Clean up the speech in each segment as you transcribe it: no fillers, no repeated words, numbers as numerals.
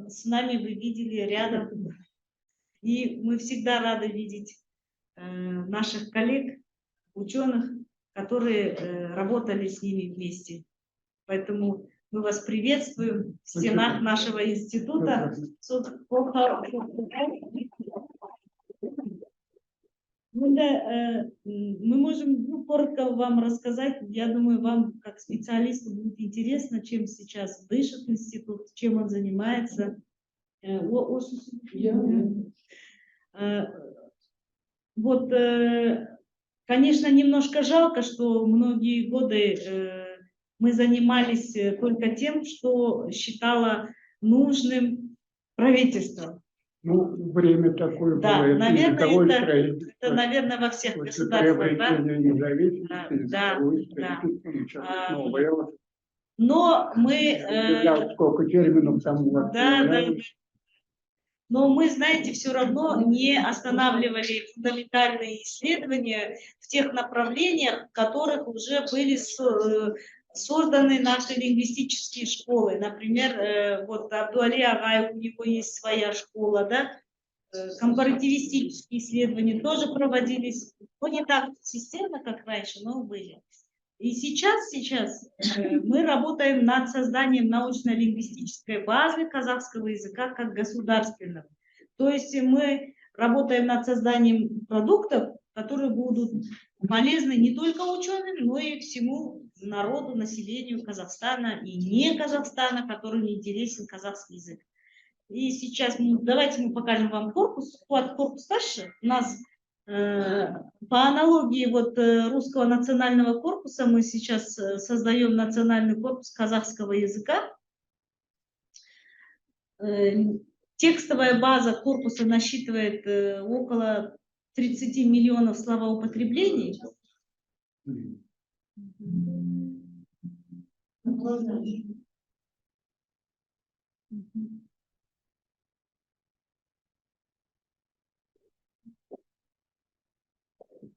с нами вы видели рядом. И мы всегда рады видеть наших коллег, ученых, которые работали с ними вместе. Поэтому мы вас приветствуем в стенах нашего института. Мы можем коротко вам рассказать. Я думаю, вам, как специалисту, будет интересно, чем сейчас дышит институт, чем он занимается. Вот, конечно, немножко жалко, что многие годы мы занимались только тем, что считало нужным правительство. Ну, время такое да, было. Наверное, это, наверное, во всех государствах. Да? Но мы... Сколько терминов там у вас появлялось. Но мы, знаете, все равно не останавливали фундаментальные исследования в тех направлениях, в которых уже были созданы наши лингвистические школы. Например, вот Абдуали Агай, у него есть своя школа, да? Компаративистические исследования тоже проводились, но не так системно, как раньше, но были. И сейчас мы работаем над созданием научно-лингвистической базы казахского языка как государственного. То есть мы работаем над созданием продуктов, которые будут полезны не только ученым, но и всему народу, населению Казахстана и не Казахстана, которым интересен казахский язык. И сейчас давайте мы покажем вам корпус. Корпус старше. У нас по аналогии вот русского национального корпуса мы сейчас создаем национальный корпус казахского языка. Текстовая база корпуса насчитывает около 30 миллионов словоупотреблений.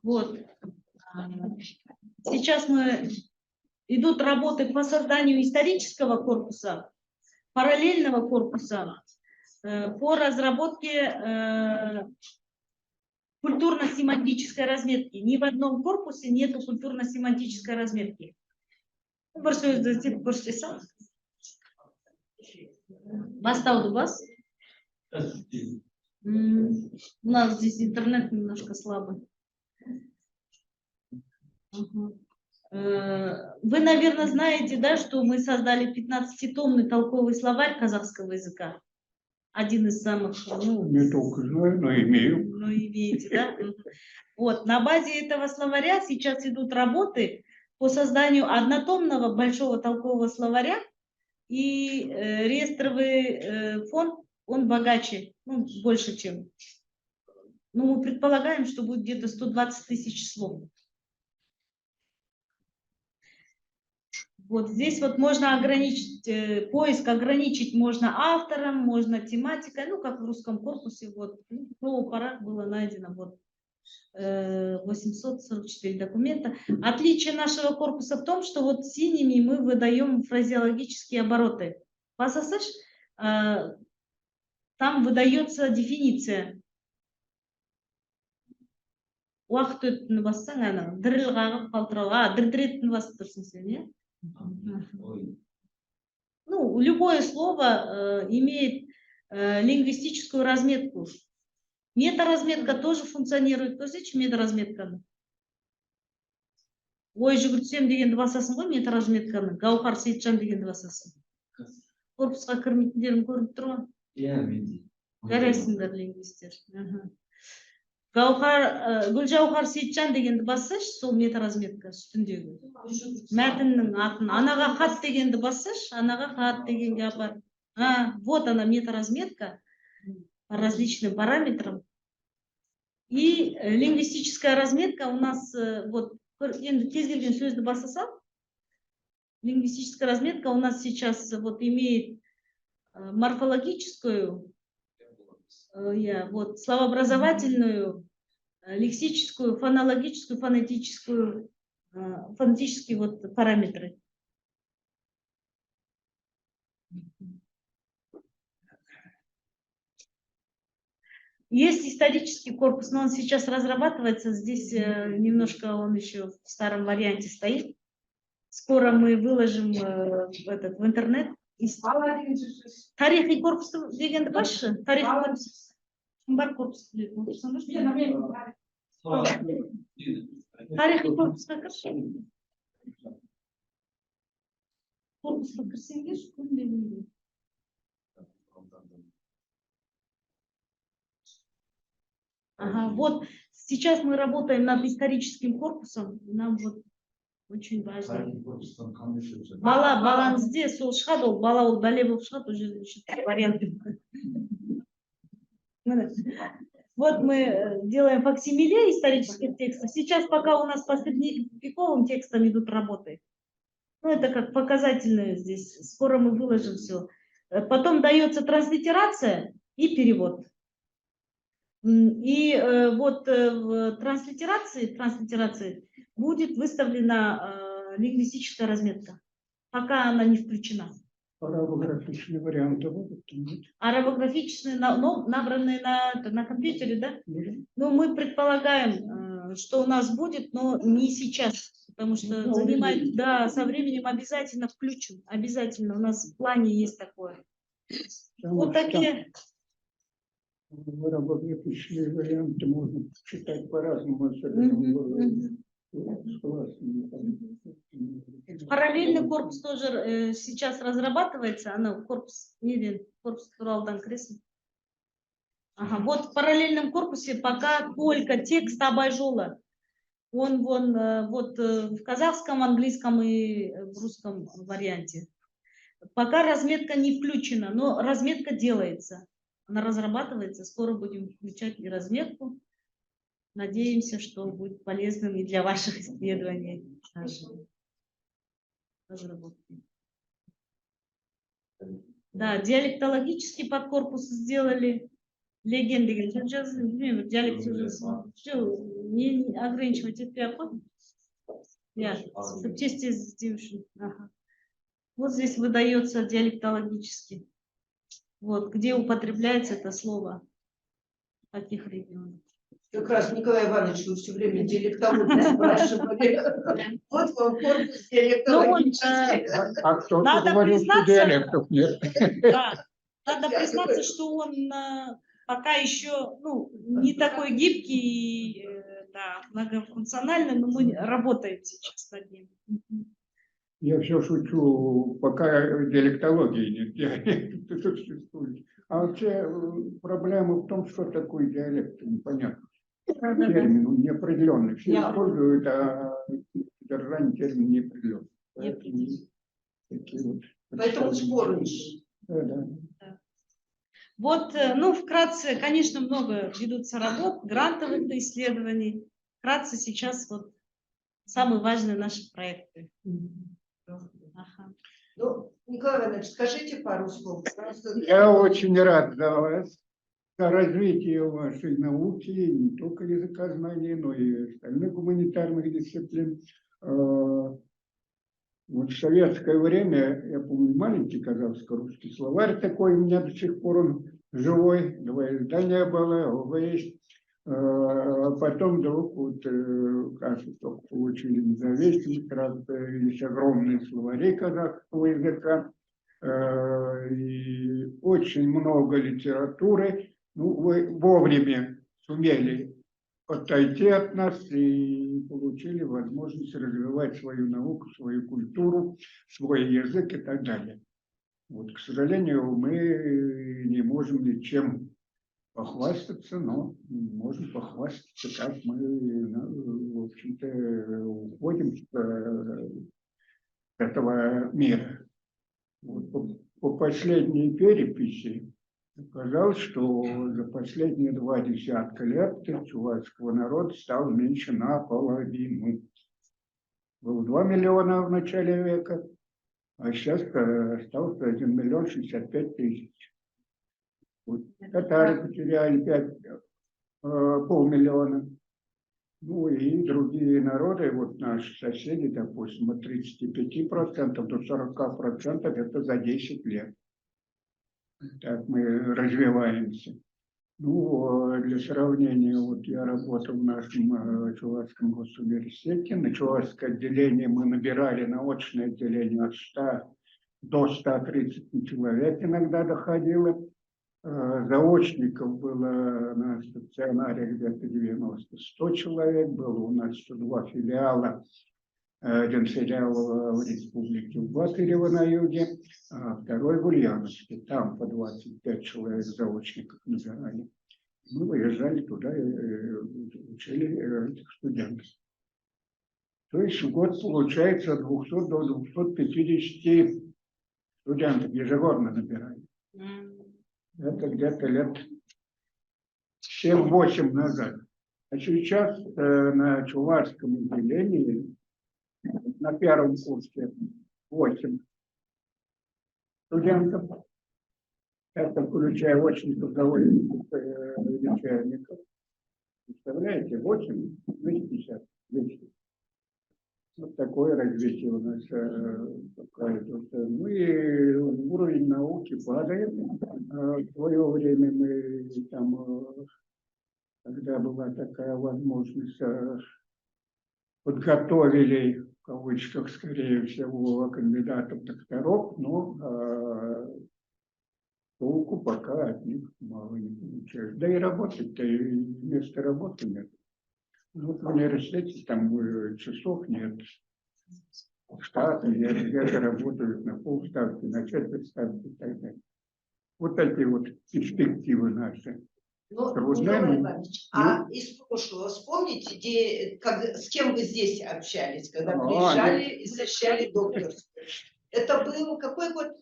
Вот. Сейчас идут работы по созданию исторического корпуса, параллельного корпуса, по разработке культурно-семантической разметки. Ни в одном корпусе нет культурно-семантической разметки. Бастауды бас? У нас здесь интернет немножко слабый. Вы, наверное, знаете, да, что мы создали 15-томный толковый словарь казахского языка. Один из самых... не только знаю, но имею. Ну, имеете, да? Вот, на базе этого словаря сейчас идут работы по созданию однотомного большого толкового словаря, и реестровый фонд, он богаче, больше, чем... Ну, мы предполагаем, что будет где-то 120 тысяч слов. Вот здесь вот можно ограничить, поиск ограничить можно автором, можно тематикой, ну, как в русском корпусе, вот, слово «парах» было найдено, вот, 844 документа. Отличие нашего корпуса в том, что вот синими мы выдаем фразеологические обороты. Пасасыш, там выдается дефиниция. Уақыт өтін бассаң, діріл қағып қалтырауға, дірдіретін басып тұрсың сен, иә? Ну, любое слово имеет лингвистическую разметку. Мета-разметка тоже функционирует. Көрсетші мета-разметканы. Ой жүгіртсем дегенді басасың ғой, мета-разметканы. Гаухар Сейітжан дегенді басасың. Корпусқа кірмейтіндерім көрініп тұр ғой? Иә, менде. Жарайсыңдар лингвистер. Гүлжаухар Сейітжан дегенді бассашы, сол мета-разметка үстіндегі. Мәтіннің атын. Анаға хат дегенді бассашы, анаға хат дегенге апар. Вот она мета-разметка по различным параметрам. И лингвистическая разметка у нас, вот, кез-келген сөзді басасам, лингвистическая разметка у нас сейчас вот имеет морфологическую, вот, словообразовательную, лексическую, фонологическую, фонетическую, фонетические вот параметры. Есть исторический корпус, но он сейчас разрабатывается. Здесь немножко он еще в старом варианте стоит. Скоро мы выложим в интернет. Тарихи корпус дегенді баршы? Тарихи корпус. Бар корпус. Тарихи корпусқа кірші. Корпусқа кірсеңдерші, күнде. Ага, вот сейчас мы работаем над историческим корпусом. Нам вот очень важно. Баланс здесь, ол шығады, ол бала ол бәле болып шығады, уже варианты. Вот мы делаем факсимиле исторических текстов. Сейчас пока у нас по средневековым текстам идут работы. Ну, это как показательное здесь. Скоро мы выложим все. Потом дается транслитерация и перевод. И вот в транслитерации будет выставлена лингвистическая разметка, пока она не включена. Арабографичные варианты будут? Арабографичные, набранные на компьютере, да? Ну, мы предполагаем, что у нас будет, но не сейчас, потому что занимает, да, со временем обязательно включим, обязательно, у нас в плане есть такое. Вот такие... Арабографичные варианты можно читать по-разному. Параллельный корпус тоже сейчас разрабатывается, она корпус Туралдан Кресн. Ага, вот в параллельном корпусе пока только текст Абайжола. Он вот в казахском, английском и в русском варианте. Пока разметка не включена, но разметка делается. Она разрабатывается, скоро будем включать и разметку. Надеемся, что будет полезным и для ваших исследований. Разработки. Да, диалектологический подкорпус сделали. Легенды. Диалект не ограничивать это. Ага. Вот здесь выдается диалектологически. Вот, где употребляется это слово. В каких регионах. Как раз, Николай Иванович, вы все время диалектологию спрашивали. Вот вам корпус диалектологический. А кто говорил, что диалектов нет? Да, надо признаться, что он пока еще не такой гибкий, да, многофункциональный, но мы работаем сейчас над ним. Я все шучу, пока диалектологии нет, диалекты существуют. А вообще проблема в том, что такое диалект, непонятно. Термин неопределенный. Все используют, а содержание термина неопределенный. Поэтому споры. Да. Вот, ну, вкратце, конечно, много ведутся работ, грантовых исследований. Вкратце сейчас вот самые важные наши проекты. Ага. Ну, Николай Иванович, скажите пару слов. Я очень рад за вас, за развитие вашей науки, не только языкознания, но и остальных гуманитарных дисциплин. Вот в советское время, я помню, маленький казахско-русский словарь такой, у меня до сих пор он живой, 2 издания было, его есть. Потом вдруг, вот, кажется, только получили независимость, сразу появились огромные словари казахского языка, и очень много литературы. Ну, вы вовремя сумели отойти от нас и получили возможность развивать свою науку, свою культуру, свой язык и так далее. Вот, к сожалению, мы не можем ничем похвастаться, но можем похвастаться, как мы, в общем-то, уходим с этого мира. Вот, по последней переписи оказалось, что за последние 20 лет чувашского народа стал меньше наполовину. Было 2 миллиона в начале века, а сейчас осталось 1 миллион 65 тысяч. Вот, татары потеряли 500 000. Ну и другие народы, вот наши соседи, допустим, от 35% до 40% это за 10 лет. Так мы развиваемся. Ну, для сравнения, вот я работал в нашем Чувашском госуниверситете. На Чувашское отделение мы набирали на очное отделение от 100 до 130 человек иногда доходило. Заочников было на стационаре где-то 90-100 человек. Было у нас еще 2 филиала. Один филиал в республике Батырева на юге, а второй в Ульяновске. Там по 25 человек заочников набирали. Мы выезжали туда и учили этих студентов. То есть в год получается от 200 до 250 студентов ежегодно набирали. Это где-то лет 7-8 назад. А сейчас на Чувашском отделении на первом курсе 8 студентов. Это включая очников, довольно начальников. Представляете, 8, 250, 200. Вот такое развитие у нас происходит. Ну и уровень науки падает. В свое время мы там, когда была такая возможность, подготовили, в кавычках, скорее всего, кандидатов докторов, но толку пока от них мало не получается. Да и работать-то, и места работы нет. Вот в университете там часов нет, штата, где-то работают на полставки, на четверть ставки и так далее. Вот такие вот перспективы наши. Ну, Трудно, Николай но- Иванович, а из прошлого вспомните, с кем вы здесь общались, когда А, приезжали и защищали докторскую? Это был какой год?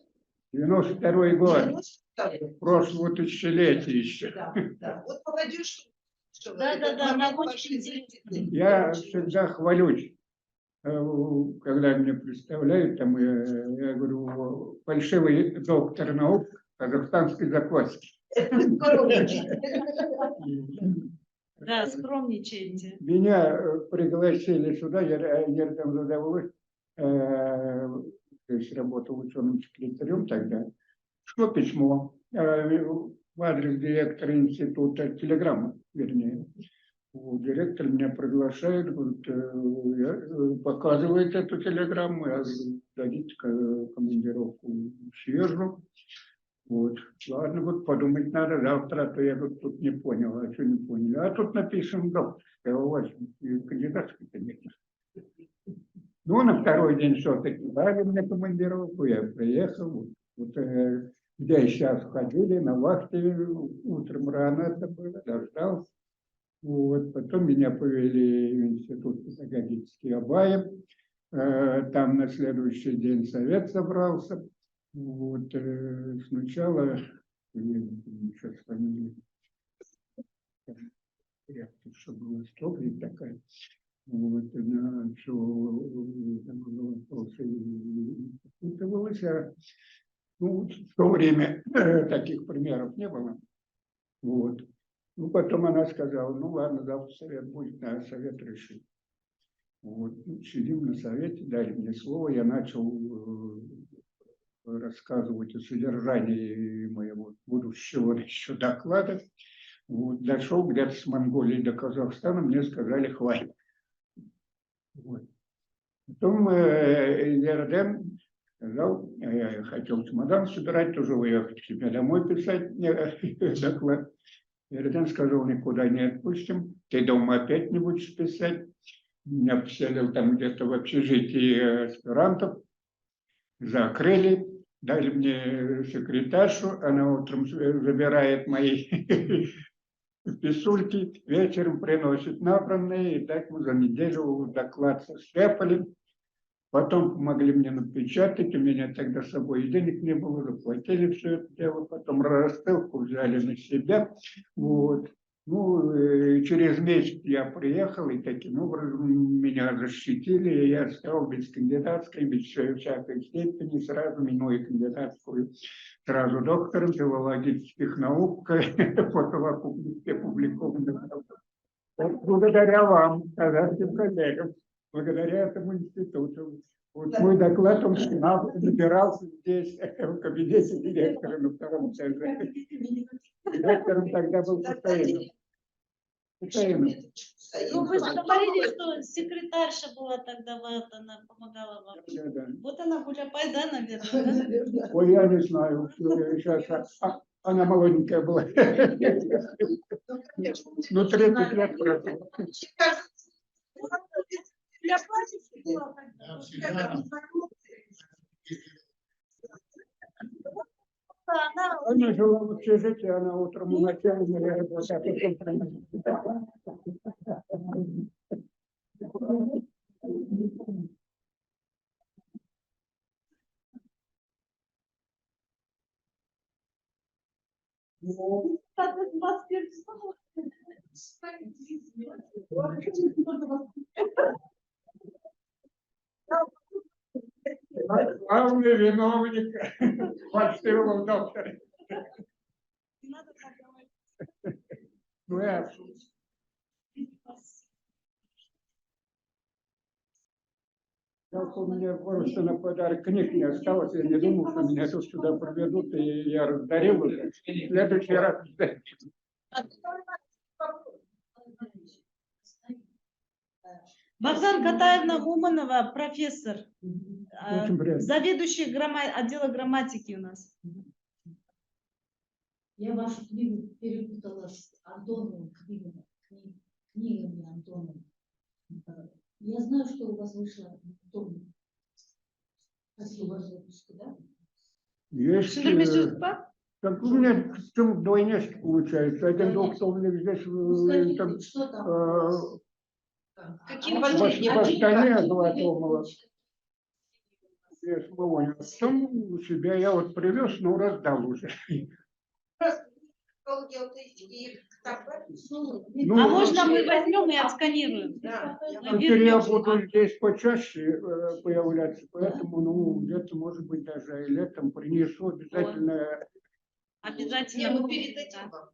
92-й год, 92-й. прошлого тысячелетия еще. Да, да. Вот молодежь. что вот Да, этот да, момент научный вашей день. жизни. Я всегда хвалюсь, когда меня представляют, там, я говорю, фальшивый доктор наук казахстанской закваски. Да, скромничаете. Меня пригласили сюда, я там задавалось, то есть работал ученым секретарем тогда. Шло письмо в адрес директора института, телеграмма, вернее. Директор меня приглашает, говорит, показывает эту телеграмму, я говорю, дадите командировку, съезжу. Вот. Ладно, вот подумать надо завтра, а то я вот тут не понял, а что не понял. А тут написан докторская, у вас кандидатская нет. Ну, на второй день все-таки дали мне командировку, я приехал. Вот, где сейчас ходили, на вахте, утром рано это было, дождался. Вот, потом меня повели в институт педагогический Абаев. Там на следующий день совет собрался. Вот, сначала, сейчас фамилия, что было, Стогрик такая. Вот, она все вопросы испытывалась. Ну, в то время таких примеров не было. Вот. Ну, потом она сказала, ну ладно, завтра совет будет, а совет решит. Вот. Сидим на совете, дали мне слово, я начал рассказывать о содержании моего будущего еще доклада. Вот. Дошел где-то с Монголии до Казахстана, мне сказали, хватит. Вот. Потом Ярден сказал, я хотел чемодан собирать, тоже уехать к себе домой писать доклад. Ярден сказал, никуда не отпустим, ты дома опять не будешь писать. Меня поселил там где-то в общежитии аспирантов, закрыли, дали мне секретаршу, она утром забирает мои писульки, вечером приносит набранные, и так мы за неделю доклад состряпали. Потом помогли мне напечатать, у меня тогда с собой и денег не было, заплатили все это дело, потом рассылку взяли на себя. Вот. Ну, через месяц я приехал, и таким образом меня защитили, и я стал без кандидатской, без всякой степени, сразу минуя кандидатскую, сразу доктором филологических наук, по совокупности опубликованных. Благодаря вам, казахским коллегам, благодаря этому институту. Вот мой доклад, он набирался здесь, в кабинете директора на втором этаже. Директором тогда был Кутаинов. Ну, вы же говорили, что секретарша была тогда, вот она помогала вам. Да. Вот она Гуляпай, да, наверное, да? Ой, я не знаю, сейчас, она молоденькая была. Ну, 30 лет прошло. Для платьев была тогда. Она жила в общежитии, она утром у начальника работала, а потом... Главный виновник фальшивого доктора. Ну, я... У меня просто на подарок книг не осталось, я не думал, что меня тут сюда проведут, и я раздарил уже. В следующий раз. Богдан Катаевна Уманова, профессор, приятно. заведующий отдела грамматики у нас. Я вашу книгу перепутала с Антоновым книгами Антонова. Я знаю, что у вас вышла том. Спасибо за выпуск, да? Есть. Как у меня там двойняшки получается. Один доктор здесь там, что там? Какие в Астане два тома. Потом у себя я вот привез, но раздал уже. Ну, А можно мы возьмем и отсканируем? Да, теперь я буду здесь почаще появляться, поэтому, ну, где-то, может быть, даже и летом принесу обязательно. Обязательно. Мы передадим вам.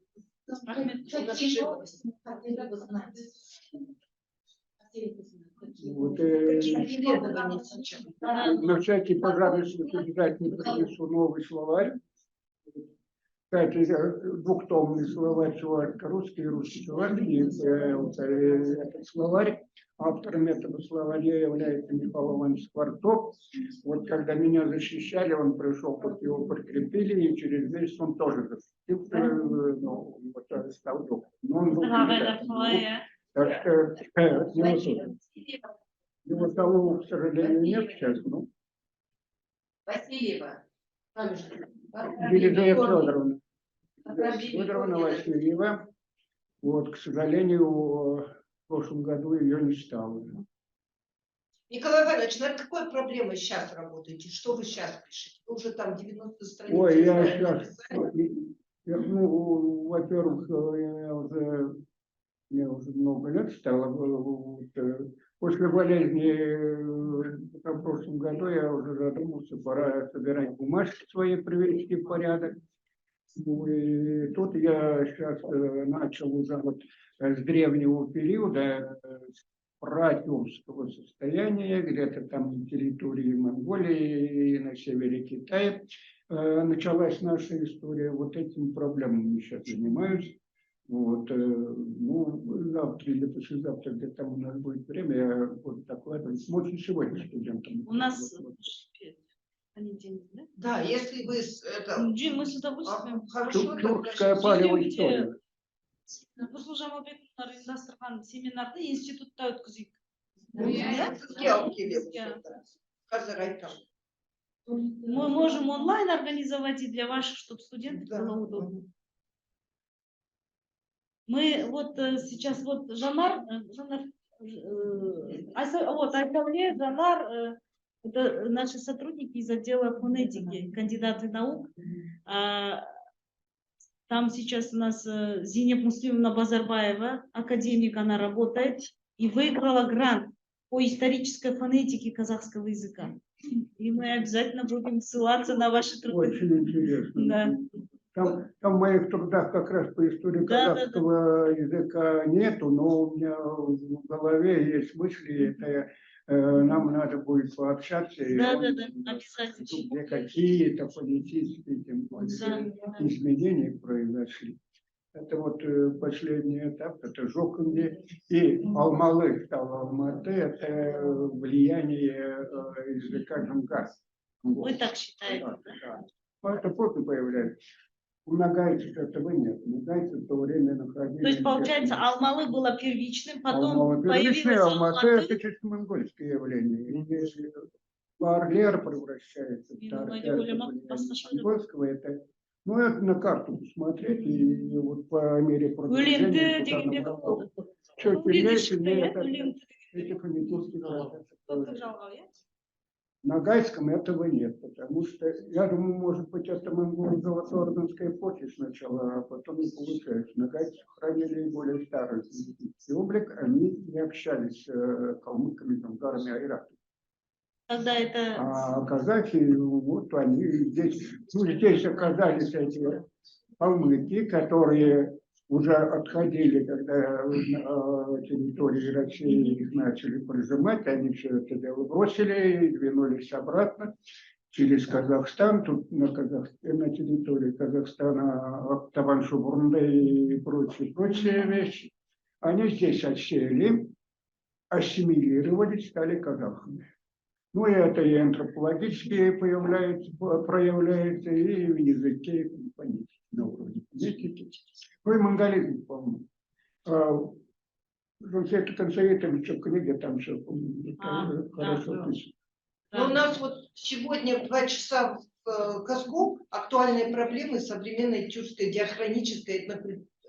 Вот, Какие исследования сейчас? на всякий пожарный случай обязательно принесу новый словарь. Кстати, двухтомный словарь русский и русский-словацкий. Этот словарь, автором этого словаря является Михаил Иванович Скворцов. Вот когда меня защищали, он пришел, вот его подкрепили, и через месяц он тоже защитился, ну, вот, стал доктором. Но он был кандидатом. Так что его того, к сожалению, нет сейчас. Ну. Васильева. Елизавета Федоровна. Федоровна Васильева. Вот, к сожалению, в прошлом году ее не стало. Николай Иванович, над какой проблемой сейчас работаете? Что вы сейчас пишете? Вы уже там 90 страниц. Ой, я сейчас, ну, во-первых, мне уже много лет стало. Вот, после болезни в прошлом году я уже задумался, пора собирать бумажки свои, привести в порядок. И тут я сейчас начал уже вот с древнего периода, с пратюркского состояния, где-то там на территории Монголии и на севере Китая началась наша история. Вот этими проблемами сейчас занимаюсь. Вот, ну, завтра или послезавтра, где там у нас будет время, я буду докладывать. Может, сегодня студентам. У нас понедельник, да? Да, если вы Джим, мы с удовольствием. Хорошо, Тюркская палево история. Послужам объективно индустриян семинарда институтта өткізейік. Мы можем онлайн организовать и для ваших, чтобы студентам было удобно. Мы вот сейчас вот Жанар, вот Айсавле, Жанар, это наши сотрудники из отдела фонетики, кандидаты наук. Там сейчас у нас Зинеп Муслимовна Базарбаева, академик, она работает и выиграла грант по исторической фонетике казахского языка. И мы обязательно будем ссылаться на ваши труды. Очень интересно. Да. Там в моих трудах как раз по истории казахского языка нету, но у меня в голове есть мысли. Это нам надо будет пообщаться. И Да, он, да, да, обязательно. где какие-то политические тем более, Да. изменения произошли. Это вот последний этап, это Жоконги. И Алмалы стал Алматы, это влияние языка Джунгар. Вы так считаете, Да, да? да. Но это после появляется. У нагайцев этого нет. Нагайцы в то время находились... То есть, получается, Алмалы было первичным, потом Алмалы первичные, появилась Алматы – это Алматы. чисто монгольское явление. И Барлер превращается в Тартер, монгольского. Это, ну, это на карту посмотреть, и вот по мере продвижения... Өлеңді дегенде болды. Чуть сильнее это Өлеңді эти фонетические процессы. жалғау, иә? На гайском этого нет, потому что, я думаю, может быть, это монголо-золотоордынская эпохи сначала, а потом не получается. На гайцах хранили более старый фонетический облик, они не общались с калмыками, джунгарами, айратами. Когда это... А казахи, вот они здесь, ну, здесь оказались эти калмыки, которые уже отходили, когда территории России их начали прижимать, они все это дело бросили и двинулись обратно через Казахстан. Тут на территории Казахстана Таван-Шубурнды и прочие вещи. Они здесь отсели, ассимилировались, стали казахами. Ну, и это и антропологически проявляется, и в языке, и на уровне фонетики. Ну, и монголизм, по-моему. Это Консоветович в книге, там все хорошо пишет. Но у нас вот сегодня в 2 часа в Казгу актуальные проблемы современной тюркской диахронической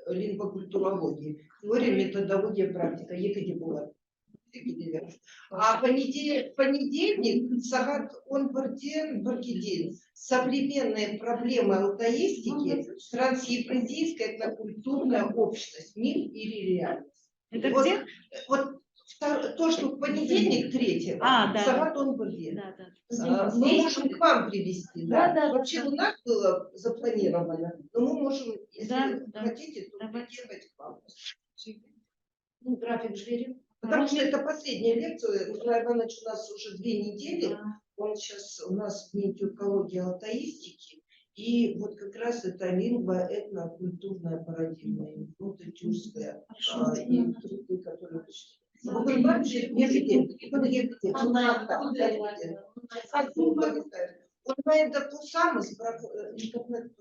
лингвокультурологии. Теория, методология, практика. Екатерина была. А понедельник Сагат Баргидин. Современные проблемы алтаистики, трансевразийская этнокультурная общность, миф или реальность. Это вот, где? Вот то, что в понедельник 3-го, да. Сагат Баргидин. Да, да. Мы можем к вам привести. Да, да. Вообще у нас было запланировано, но мы можем, если хотите, то приехать к вам. Ну, график Жверев. Потому что это последняя лекция. Николай Иванович у нас уже 2 недели. Он сейчас у нас в дне тюркологии алтаистики. И вот как раз это лингва, этнокультурная парадигма, внутритюркская. И труды, которые... Онлайн да то самое, интернет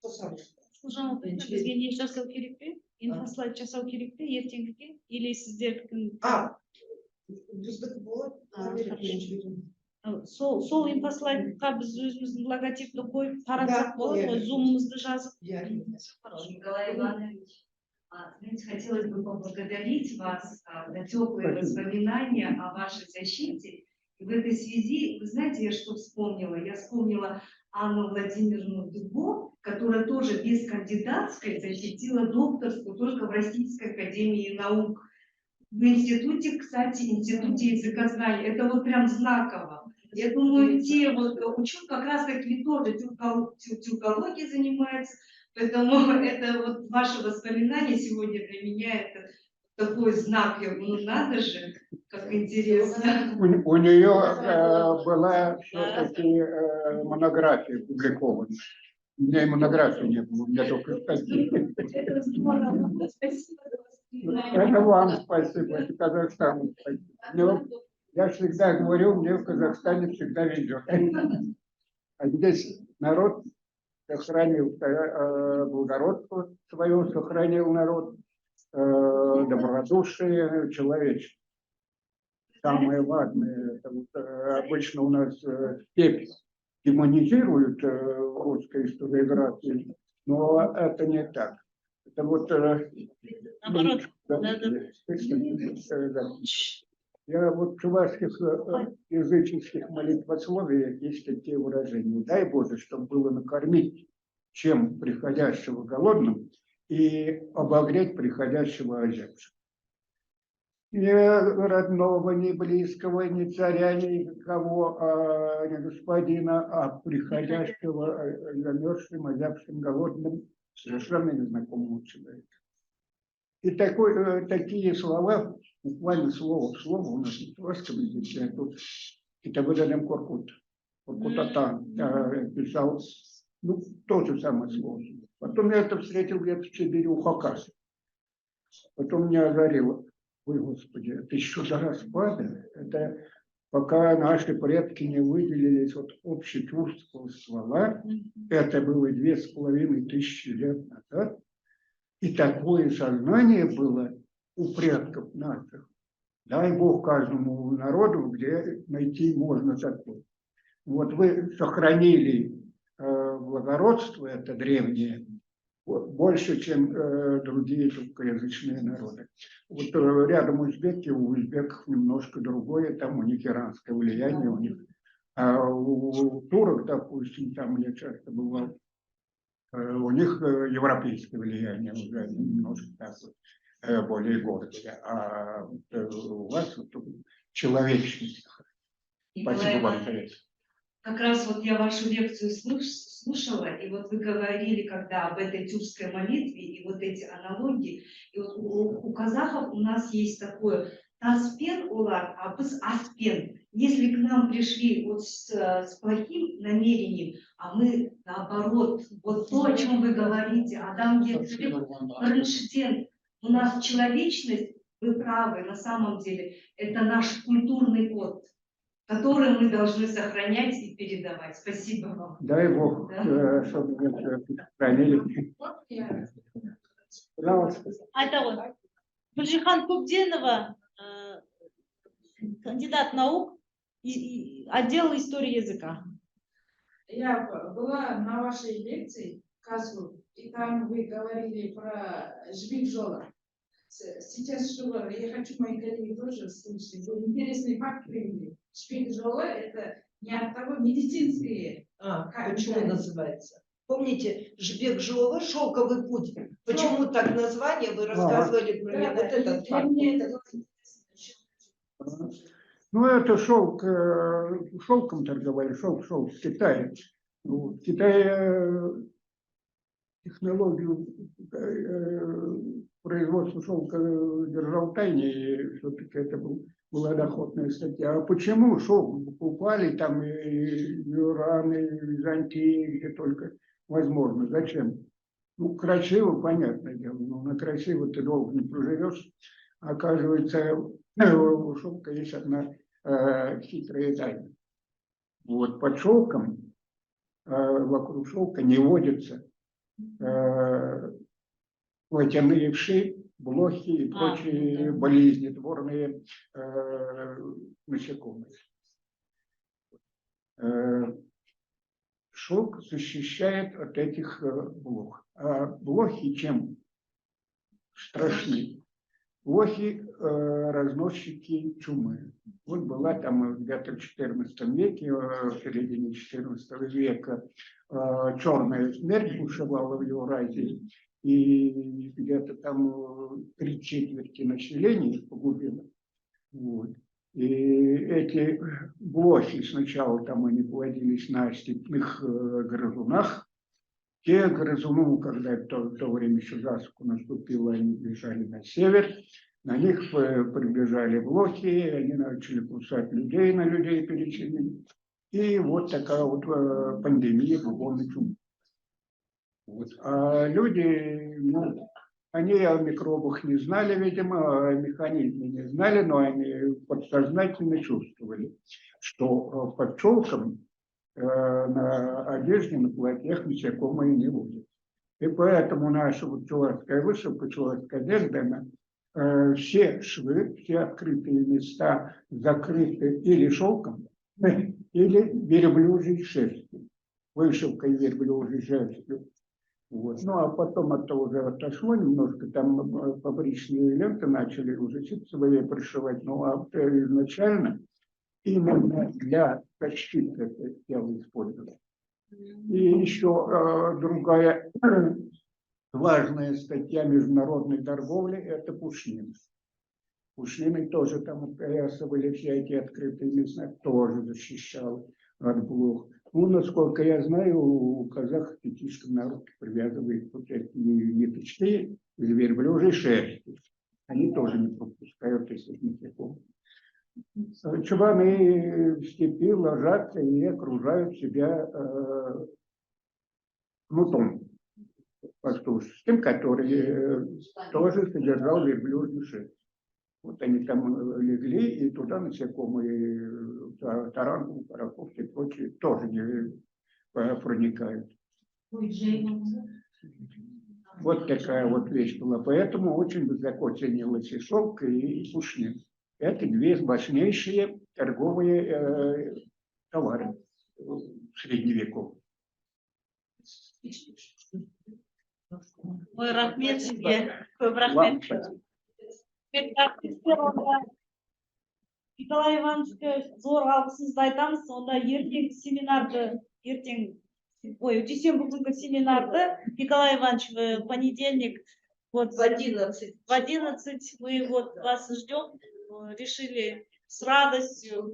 то самое. Слушай, бізге не жасау керек пе? Инфослайд жасау керек пе ертеңгіге? Или сіздердің... Біздікі болады. Сол инфослайдқа біз өзіміздің логотипті қойып таратсақ болады ғой, зумымызды жазып. Николай Иванович, знаете, хотелось бы поблагодарить вас за теплые воспоминания о вашей защите. И в этой связи, вы знаете, я что вспомнила? Я вспомнила Анну Владимировну Дубо, которая тоже без кандидатской защитила докторскую только в Российской академии наук. В институте, кстати, институте языкознания. Это вот прям знаково. Я думаю, те вот ученые как раз таки тоже тюркологией занимаются. Поэтому это вот ваши воспоминания сегодня для меня это такой знак. Я думаю, ну надо же, как интересно. У нее была все-таки монография опубликована. У меня и монографии не было, у меня только статьи. Это здорово. Спасибо. Это вам спасибо, это Казахстану спасибо. Я всегда говорю, мне в Казахстане всегда везет. А здесь народ сохранил благородство свое, сохранил народ, добродушие, человечество. Самое важное, это вот, обычно у нас степь демонизируют в русской историографии, но это не так. Это вот... Наоборот. Я вот в чувашских языческих молитвословиях есть такие выражения. Дай Боже, чтобы было накормить чем приходящего голодным и обогреть приходящего озябшим. Ни родного, ни близкого, ни царя, никого, ни господина, а приходящего замерзшим, озябшим, голодным, совершенно незнакомого человека. И такие слова, буквально слово в слово у нас в русском языке, тут Китабыдалем Коркут, Коркутатан писал, ну, то же самое слово. Потом я это встретил где-то в Сибири у Хакаса. Потом меня озарило, ой, Господи, это еще до распада, это пока наши предки не выделились от общетюркского ствола, это было 2500 лет назад, и такое сознание было у предков наших. Дай Бог каждому народу, где найти можно такое. Вот вы сохранили благородство, это древнее, больше, чем другие тюркоязычные народы. Вот рядом узбеки, у узбеков немножко другое, там у них иранское влияние, у них. А у турок, допустим, там я часто бывал, у них европейское влияние уже немножко так, более гордое. А у вас вот, человечность. Спасибо вам за это. Как раз вот я вашу лекцию слушала, и вот вы говорили, когда об этой тюркской молитве, и вот эти аналогии, и вот у казахов у нас есть такое таспен улар, а біз аспен. Если к нам пришли вот с плохим намерением, а мы наоборот, вот то, о чем вы говорите, Адам Герцелев, у нас человечность, вы правы, на самом деле, это наш культурный код, которые мы должны сохранять и передавать. Спасибо вам. Дай Бог, чтобы вы сохранили. Это вот. Гульжихан Кубденова, кандидат наук, отдел истории языка. Я была на вашей лекции, Казу, и там вы говорили про Жбик-Жола. Сейчас, что я хочу мои коллеги тоже слышать, интересный факт привели. Жбик-Жола – это не от того медицинские. Почему называется? Помните, Жбек-Жола, шелковый путь. Почему так название? Вы рассказывали про меня. Вот этот факт. Ну, это шелк, шелком торговали, шелк с Китая. В Китае технологию производства шелка держал в тайне, и все-таки это была доходная статья. А почему шелк покупали там и Иран, и Византии, где только возможно? Зачем? Ну, красиво, понятное дело, но на красиво ты долго не проживешь. Оказывается, у шелка есть одна хитрая тайна. Вот под шелком, вокруг шелка не водятся плотяные вши, блохи и прочие болезни, дворные насекомые. Шелк защищает от этих блох. А блохи чем страшны? Блохи разносчики чумы. Вот была там где-то в XIV веке, в середине XIV века, черная смерть бушевала в Евразии, и где-то там 3/4 населения погубила. Вот. И эти блохи сначала там они плодились на степных грызунах. Те грызуны, когда в то время еще засуха наступила, они бежали на север, на них прибежали блохи, они начали кусать людей, на людей перечинили. И вот такая вот пандемия бубонной чумы. Вот. А люди, ну, они о микробах не знали, видимо, о механизме не знали, но они подсознательно чувствовали, что под шелком на одежде, на платьях насекомые не водят. И поэтому наша вот чувашская вышивка, чувашская одежда, все швы, все открытые места закрыты или шелком, или верблюжьей шерстью. Вышивкой верблюжьей шерстью. Вот. Ну, а потом это уже отошло немножко, там фабричные ленты начали уже ситцевые пришивать, ну, а изначально именно для защиты это тело использовали. И еще другая важная статья международной торговли – это пушнина. Пушнины тоже там опоясывали все эти открытые места, тоже защищал от блох. Ну, насколько я знаю, у казахов детишкам на руки привязывают вот эти ниточки из верблюжьей шерсти. Они тоже не пропускают этих нитяков. Чубаны в степи ложатся и окружают себя кнутом пастушеским, который тоже содержал верблюжью шерсть. Вот они там легли, и туда насекомые, таранты, параковки и прочие тоже не проникают. Вот такая вот вещь была. Поэтому очень высоко ценилась и шелк, и пушнин. Это две мощнейшие торговые товары средневековых. Ой, рахмет сізге, көп рахмет. Николай Ивановичке зор алғысымызды айтамыз. Онда ертең семинарды, дүйсенбі күнгі семинарды Николай Иванович в понедельник вот В 11. в 11 мы вот вас ждем. Решили с радостью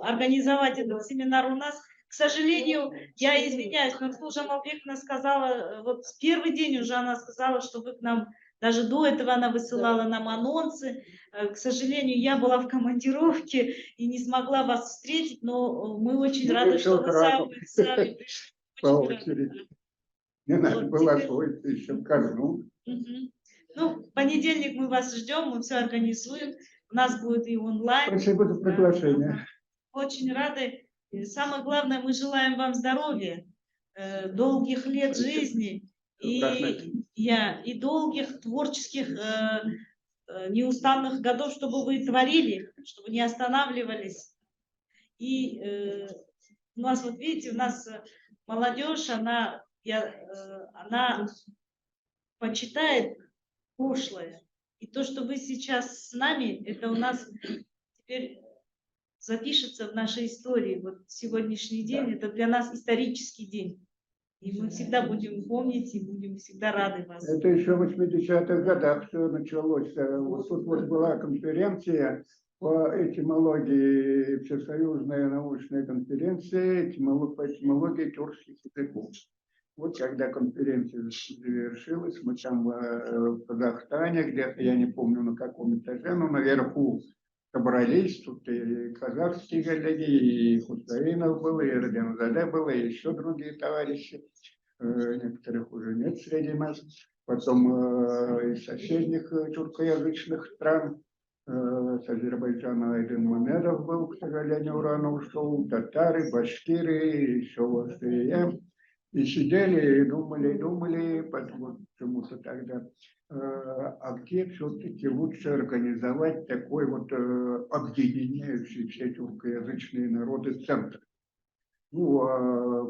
организовать этот семинар у нас. К сожалению, я извиняюсь, но Нурсултан Жамалбековна сказала, вот в первый день уже она сказала, что вы к нам, даже до этого она высылала нам анонсы. К сожалению, я была в командировке и не смогла вас встретить, но мы очень рады, что вы сами пришли. По очереди. Не надо было ходить еще к окну. Ну, в понедельник мы вас ждем, мы все организуем. У нас будет и онлайн. Спасибо за приглашение. Очень рады. И самое главное, мы желаем вам здоровья, долгих лет жизни и долгих творческих неустанных годов, чтобы вы творили, чтобы не останавливались. И у нас, вот видите, у нас молодежь, она почитает прошлое. И то, что вы сейчас с нами, это у нас теперь запишется в нашей истории. Вот сегодняшний день, это для нас исторический день. И мы всегда будем помнить и будем всегда рады вас. Это еще в 80-х годах все началось. Вот тут вот была конференция по этимологии, всесоюзная научная конференция по этимологии тюркских языков. Вот когда конференция завершилась, мы там в Казахстане, где-то, я не помню на каком этаже, но наверху собрались, тут и казахские коллеги, и Хусаинов был, и Радимзаде было, и еще другие товарищи, некоторых уже нет среди нас, потом из соседних тюркоязычных стран, с Азербайджана Айдын Мамедов был, к сожалению, рано ушел, татары, башкиры, еще вот и сидели, и думали, почему-то тогда, а где все-таки лучше организовать такой вот объединяющий все тюркоязычные народы центр. Ну,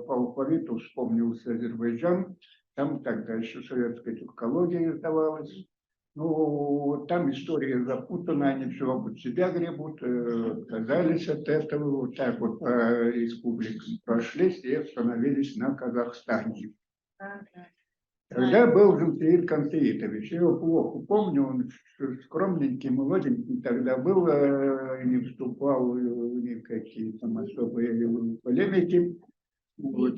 по алфавиту вспомнился Азербайджан, там тогда еще советская тюркология издавалась. Ну, там история запутана, они все под себя гребут, отказались от этого, вот так вот по республикам прошлись и остановились на Казахстане. Тогда был Жансеид Кансеитович, я его плохо помню, он скромненький, молоденький тогда был, не вступал ни в какие там особые полемики. Вот,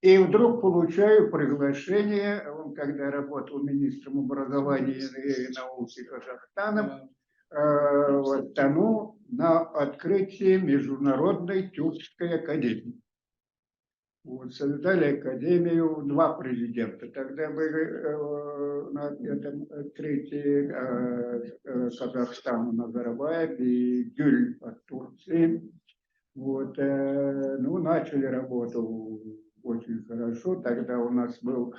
и вдруг получаю приглашение, он когда работал министром образования и науки Казахстана, в Астану на открытие Международной тюркской академии. Вот, создали академию, два президента. Тогда были на этом открытии Казахстана Назарбаев и Гюль от Турции. Вот, ну, начали работу очень хорошо. Тогда у нас был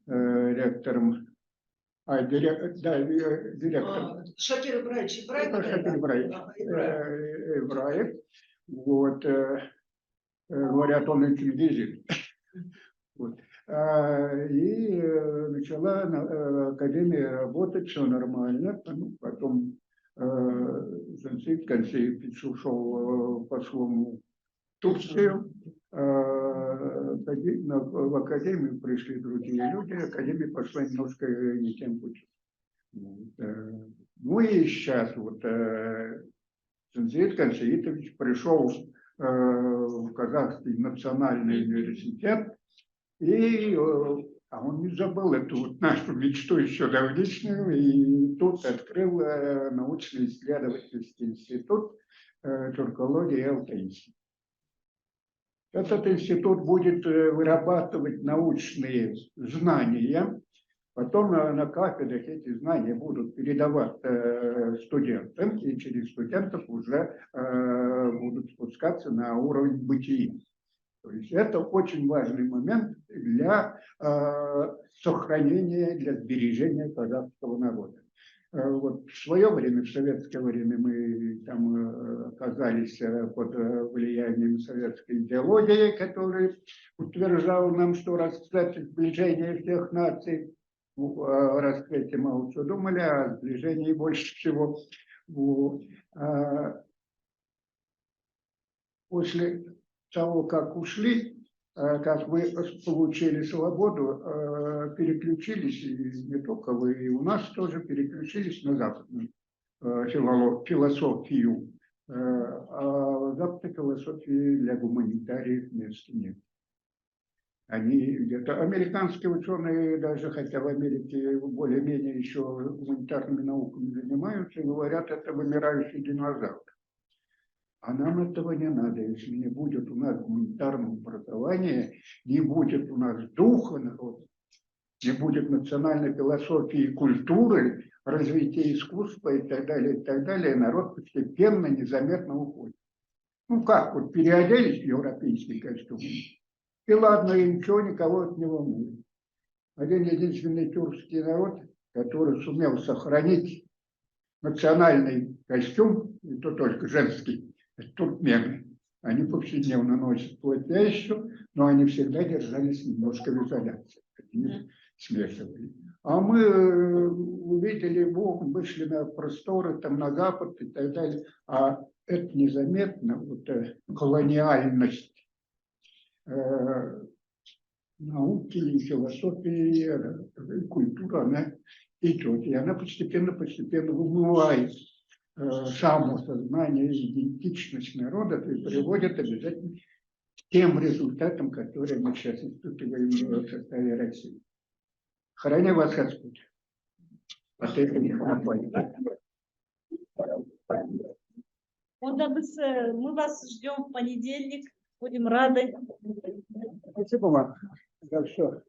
ректором, директор. Шакир Ибраевич Ибраев. Вот, говорят, он интеллигент. Вот. И начала академия работать, все нормально. Потом Жансеид Кансеитович ушел послом в Турцию. В академию пришли другие люди, академия пошла немножко не тем путем. Ну и сейчас вот Жансеид Кансеитович пришел в Казахский национальный университет. А он не забыл эту вот нашу мечту еще давнишнюю, и тут открыл научно-исследовательский институт тюркологии и алтаизма. Этот институт будет вырабатывать научные знания, потом на кафедрах эти знания будут передаваться студентам, и через студентов уже будут спускаться на уровень бытия. То есть это очень важный момент для сохранения, для сбережения казахского народа. Вот в свое время, в советское время, мы там оказались под влиянием советской идеологии, которая утверждала нам, что расцвет сближения всех наций, о расцвете мало что думали, а о сближении больше всего. Вот. После того, как ушли, как вы получили свободу, переключились, и не только вы, и у нас тоже переключились на западную философию. А западной философии для гуманитариев места нет. Они где-то, американские ученые, даже хотя в Америке более-менее еще гуманитарными науками занимаются, говорят, это вымирающий динозавр. А нам этого не надо. Если не будет у нас гуманитарного образования, не будет у нас духа народа, не будет национальной философии и культуры, развития искусства и так далее, народ постепенно, незаметно уходит. Ну как, вот переоделись в европейский костюм, и ладно, и ничего, никого это не волнует. Один единственный тюркский народ, который сумел сохранить национальный костюм, и то только женский, туркмены. Они повседневно носят платья еще, но они всегда держались немножко в изоляции, не смешивали. А мы увидели Бог, вышли на просторы, там на запад и так далее. А это незаметно, вот колониальность науки и философии, и культуры, она идет. И она постепенно вымывает самосознание, идентичность народа и приводит обязательно к тем результатам, которые мы сейчас испытываем в составе России. Храни вас Господь. От этого не хватает. Мы вас ждем в понедельник. Будем рады. Спасибо вам за все.